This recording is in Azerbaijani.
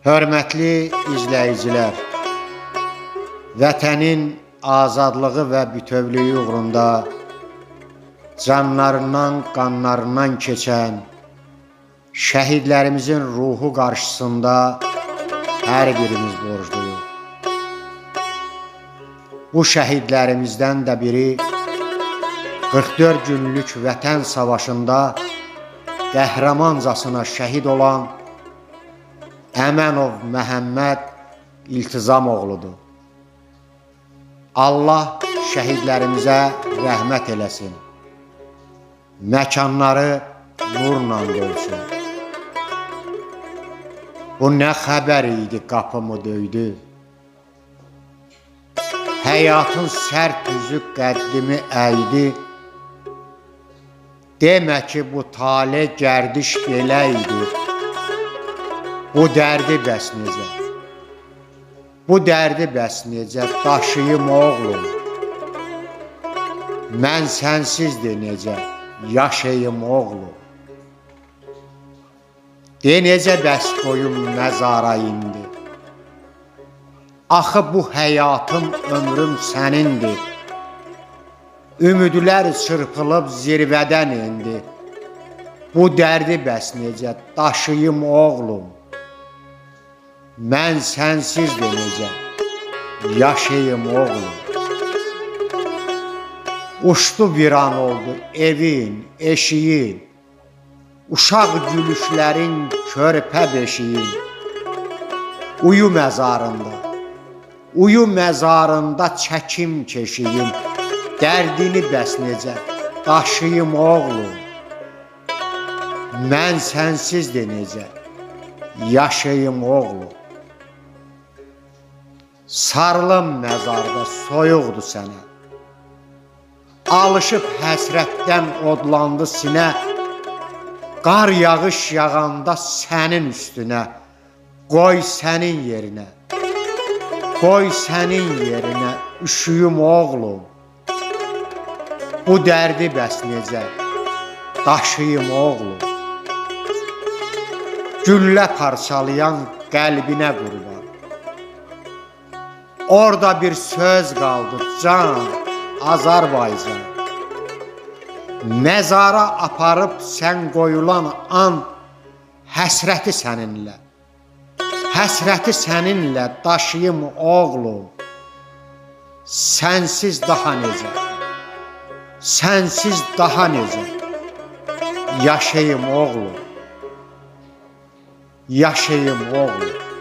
Hörmətli izləyicilər, vətənin azadlığı və bütövlüyü uğrunda canlarından, qanlarından keçən şəhidlərimizin ruhu qarşısında hər birimiz borcluyuq. Bu şəhidlərimizdən də biri 44 günlük vətən savaşında qəhrəmancasına şəhid olan Əmənov Məhəmməd İltizamoğludur. Allah şəhidlərimizə rəhmət eləsin. Məkanları nurla dolsun. Bu nə xəbər idi qapımı döydü. Həyatın sərt üzü qəddimi əydi. Demə ki bu talih gərdiş belə idi. Bu dərdi bəs necə? Bu dərdi bəs necə daşıyım oğlum? Mən sənsizdir necə yaşayım oğlum? De necə bəs qoyum məzara indi? Axı bu həyatım, ömrüm sənindir. Ümidlər çırpılıb zirvədən indi. Bu dərdi bəs necə daşıyım oğlum? Mən sənsizdir necə yaşayım oğlum? Uçdu viran oldu evin, eşiyin, uşaq gülüşlərin körpə beşiyin. Uyu məzarında, uyu məzarında çəkim keşiyin. Dərdini bəs necə daşıyım oğlum? Mən sənsizdir necə yaşayım oğlum? Sarılım məzarda soyuqdu sənə. Alışıb həsrətdən odlandı sinə. Qar yağış yağanda sənin üstünə. Qoy sənin yerinə, qoy sənin yerinə üşüyüm oğlum. Bu dərdi bəs necə daşıyım oğlum? Güllə parçalayan qəlbinə qurban. Orada bir söz qaldı can, Azərbaycan. Məzara aparıb sən qoyulan an, həsrəti səninlə, həsrəti səninlə daşıyım oğlum. Sənsiz daha necə, sənsiz daha necə yaşayım oğlum? Yaşayım oğlum.